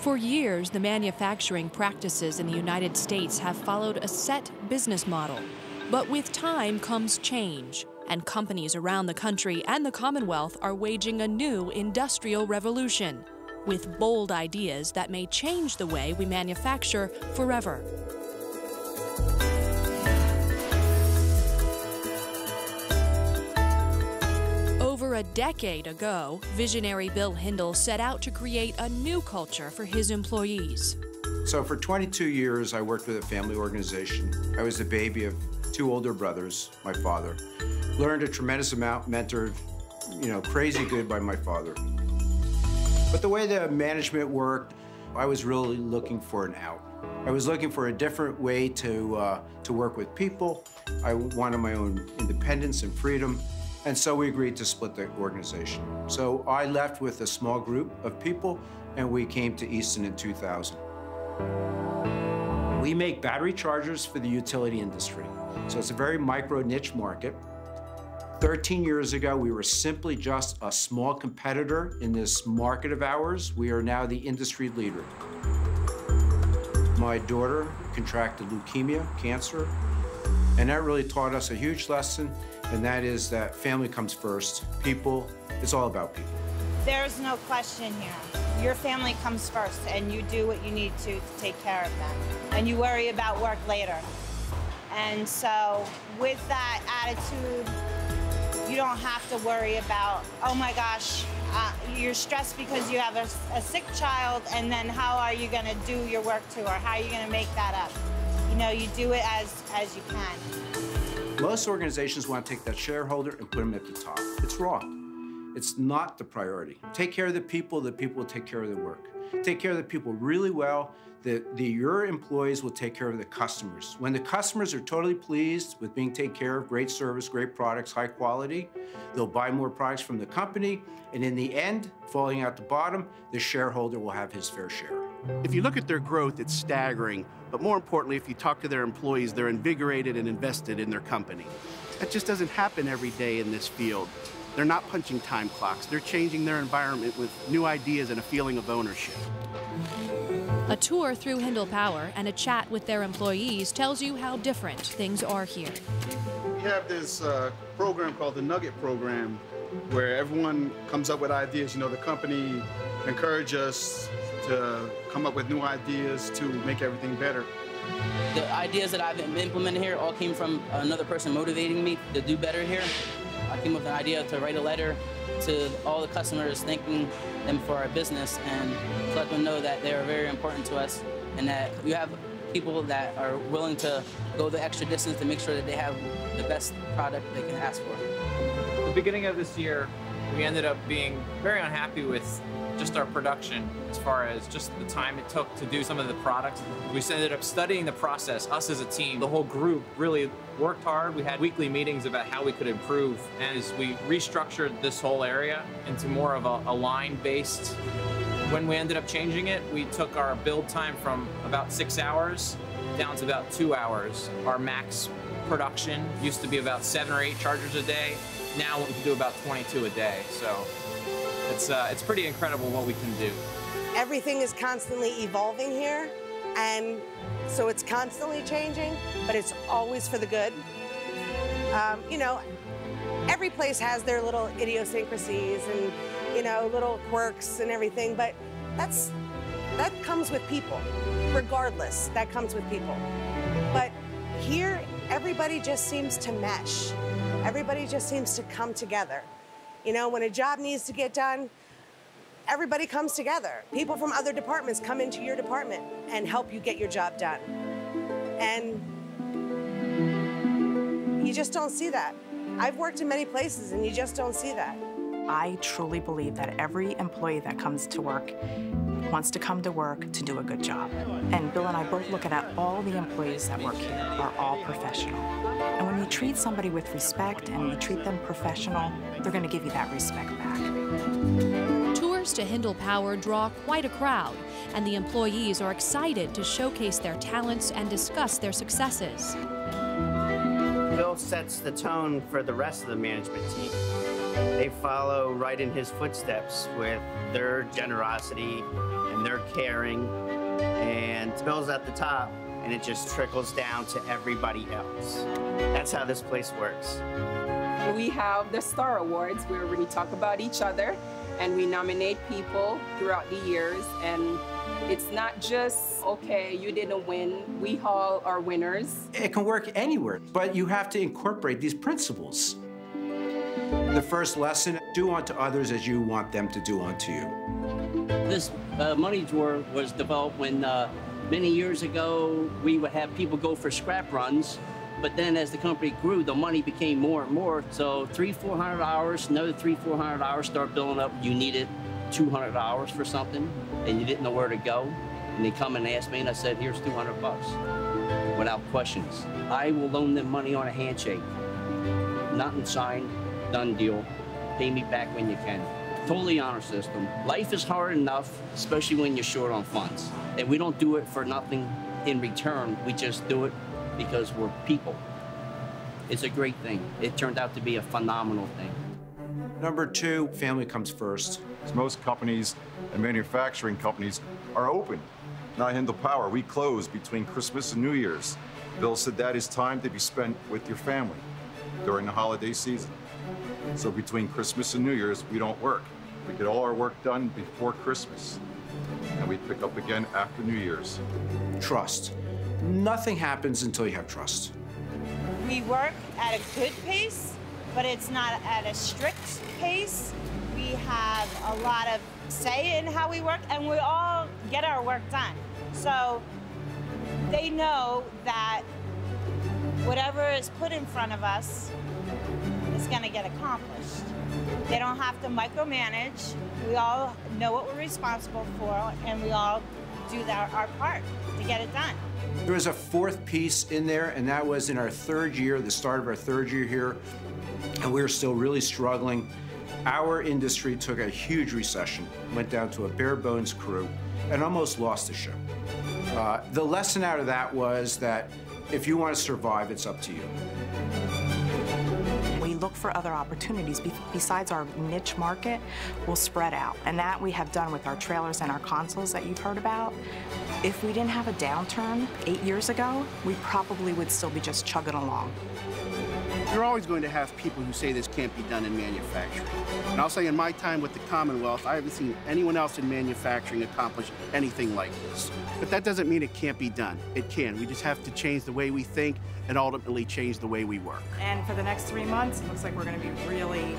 For years, the manufacturing practices in the United States have followed a set business model. But with time comes change, and companies around the country and the Commonwealth are waging a new industrial revolution, with bold ideas that may change the way we manufacture forever. Over a decade ago, visionary Bill Hindle set out to create a new culture for his employees. So for 22 years, I worked with a family organization. I was the baby of 2 older brothers, my father. Learned a tremendous amount, mentored, crazy good by my father. But the way the management worked, I was really looking for an out. I was looking for a different way to work with people. I wanted my own independence and freedom. And so we agreed to split the organization. So I left with a small group of people, and we came to Easton in 2000. We make battery chargers for the utility industry. So it's a very micro niche market. 13 years ago, we were simply just a small competitor in this market of ours. We are now the industry leader. My daughter contracted leukemia, cancer, and that really taught us a huge lesson, and that is that family comes first. People, it's all about people. There's no question here. Your family comes first, and you do what you need to take care of them. And you worry about work later. And so with that attitude, you don't have to worry about, oh my gosh, you're stressed because you have a sick child, and then how are you going to do your work too, or how are you going to make that up? You do it as you can. Most organizations want to take that shareholder and put them at the top. It's wrong. It's not the priority. Take care of the people will take care of the work. Take care of the people really well, your employees will take care of the customers. When the customers are totally pleased with being taken care of, great service, great products, high quality, they'll buy more products from the company, and in the end, falling out the bottom, the shareholder will have his fair share. If you look at their growth, it's staggering, but more importantly, if you talk to their employees, they're invigorated and invested in their company. That just doesn't happen every day in this field. They're not punching time clocks. They're changing their environment with new ideas and a feeling of ownership. A tour through HindlePower and a chat with their employees tells you how different things are here. We have this program called the Nugget Program, where everyone comes up with ideas. The company encourages us to come up with new ideas to make everything better. The ideas that I've implemented here all came from another person motivating me to do better here. I came up with an idea to write a letter to all the customers thanking them for our business and to let them know that they are very important to us and that we have people that are willing to go the extra distance to make sure that they have the best product they can ask for. At the beginning of this year, we ended up being very unhappy with just our production as far as just the time it took to do some of the products. We ended up studying the process, us as a team. The whole group really worked hard. We had weekly meetings about how we could improve. And as we restructured this whole area into more of a line-based, when we ended up changing it, we took our build time from about 6 hours down to about 2 hours. Our max production used to be about 7 or 8 chargers a day. Now we can do about 22 a day. So it's pretty incredible what we can do. Everything is constantly evolving here, and so it's constantly changing, but it's always for the good. Every place has their little idiosyncrasies and, little quirks and everything, but that comes with people. Regardless, that comes with people. But here, everybody just seems to mesh. Everybody just seems to come together. When a job needs to get done, everybody comes together. People from other departments come into your department and help you get your job done. And you just don't see that. I've worked in many places and you just don't see that. I truly believe that every employee that comes to work wants to come to work to do a good job. And Bill and I both look at all the employees that work here are all professional. And when you treat somebody with respect and you treat them professional, they're going to give you that respect back. Tours to HindlePower draw quite a crowd, and the employees are excited to showcase their talents and discuss their successes. Bill sets the tone for the rest of the management team. They follow right in his footsteps with their generosity and their caring, and it spills at the top, and it just trickles down to everybody else. That's how this place works. We have the Star Awards where we talk about each other and we nominate people throughout the years, and it's not just, okay, you didn't win, we all are winners. It can work anywhere, but you have to incorporate these principles. The first lesson, do unto others as you want them to do unto you. This money drawer was developed when many years ago we would have people go for scrap runs, but then as the company grew, the money became more and more. So $300-400, another $300-400 start building up. You needed $200 for something, and you didn't know where to go. And they come and ask me, and I said, here's $200 without questions. I will loan them money on a handshake. Nothing signed, done deal. Pay me back when you can. Totally honor system. Life is hard enough, especially when you're short on funds. And we don't do it for nothing in return. We just do it because we're people. It's a great thing. It turned out to be a phenomenal thing. Number two, family comes first. Most companies and manufacturing companies are open. Not HindlePower, we close between Christmas and New Year's. Bill said that is time to be spent with your family during the holiday season. So between Christmas and New Year's, we don't work. We get all our work done before Christmas, and we pick up again after New Year's. Trust. Nothing happens until you have trust. We work at a good pace, but it's not at a strict pace. We have a lot of say in how we work, and we all get our work done. So they know that whatever is put in front of us is going to get accomplished. They don't have to micromanage. We all know what we're responsible for, and we all do our part to get it done. There was a fourth piece in there, and that was in our third year, the start of our third year here, and we were still really struggling. Our industry took a huge recession, went down to a bare bones crew, and almost lost the ship. The lesson out of that was that if you want to survive, it's up to you. We look for other opportunities. Besides our niche market, we'll spread out. And that we have done with our trailers and our consoles that you've heard about. If we didn't have a downturn 8 years ago, we probably would still be just chugging along. You're always going to have people who say this can't be done in manufacturing. And I'll say in my time with the Commonwealth, I haven't seen anyone else in manufacturing accomplish anything like this. But that doesn't mean it can't be done. It can. We just have to change the way we think and ultimately change the way we work. And for the next 3 months, it looks like we're going to be really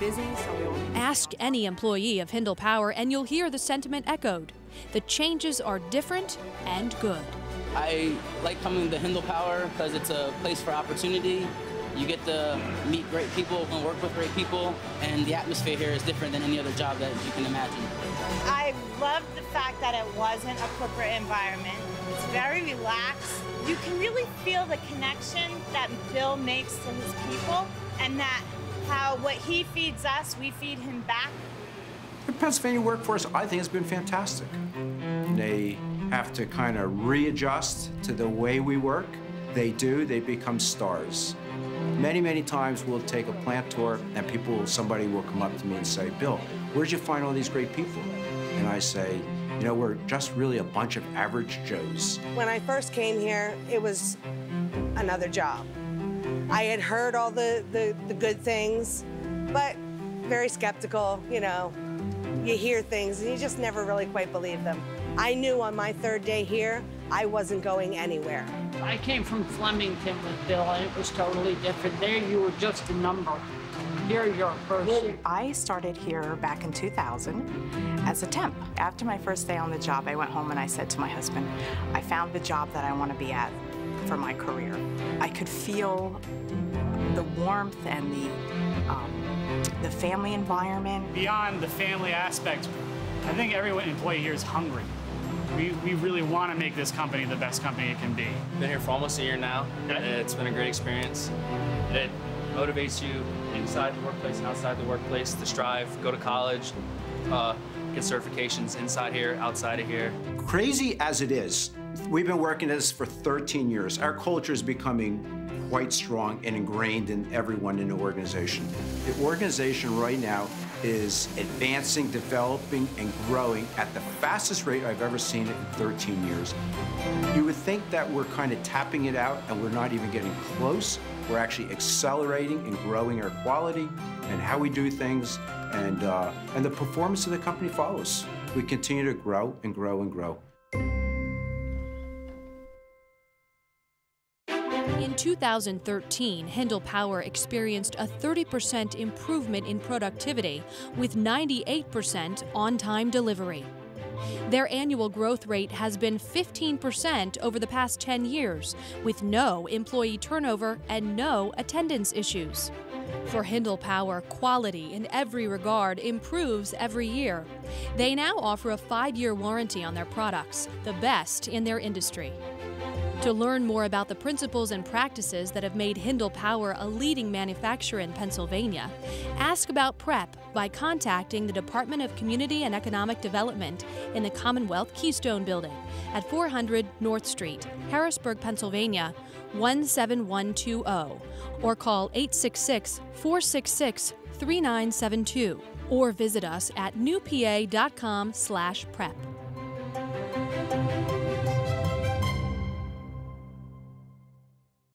busy, so we will be... Ask any employee of HindlePower and you'll hear the sentiment echoed. The changes are different and good. I like coming to HindlePower because it's a place for opportunity. You get to meet great people and work with great people, and the atmosphere here is different than any other job that you can imagine. I love the fact that it wasn't a corporate environment. It's very relaxed. You can really feel the connection that Bill makes to his people, and that how what he feeds us, we feed him back. The Pennsylvania workforce, I think, has been fantastic. They have to kind of readjust to the way we work. They do, they become stars. Many, many times we'll take a plant tour and somebody will come up to me and say, Bill, where'd you find all these great people? And I say, you know, we're just really a bunch of average Joes. When I first came here, it was another job. I had heard all the good things, but very skeptical, you know. You hear things and you just never really quite believe them. I knew on my third day here, I wasn't going anywhere. I came from Flemington with Bill, and it was totally different. There, you were just a number. Here, you're a person. I started here back in 2000 as a temp. After my first day on the job, I went home and I said to my husband, I found the job that I want to be at for my career. I could feel the warmth and the family environment. Beyond the family aspect, I think every employee here is hungry. We really want to make this company the best company it can be. Been here for almost a year now. It's been a great experience. It motivates you inside the workplace and outside the workplace to strive, go to college, get certifications inside here, outside of here. Crazy as it is, we've been working at this for 13 years. Our culture is becoming quite strong and ingrained in everyone in the organization. The organization right now is advancing, developing, and growing at the fastest rate I've ever seen it in 13 years. You would think that we're kind of tapping it out and we're not even getting close. We're actually accelerating and growing our quality and how we do things, and the performance of the company follows. We continue to grow and grow and grow. In 2013, HindlePower experienced a 30% improvement in productivity with 98% on-time delivery. Their annual growth rate has been 15% over the past 10 years, with no employee turnover and no attendance issues. For HindlePower, quality in every regard improves every year. They now offer a 5-year warranty on their products, the best in their industry. To learn more about the principles and practices that have made HindlePower a leading manufacturer in Pennsylvania, ask about PrEP by contacting the Department of Community and Economic Development in the Commonwealth Keystone Building at 400 North Street, Harrisburg, Pennsylvania, 17120, or call 866-466-3972, or visit us at newpa.com/prep.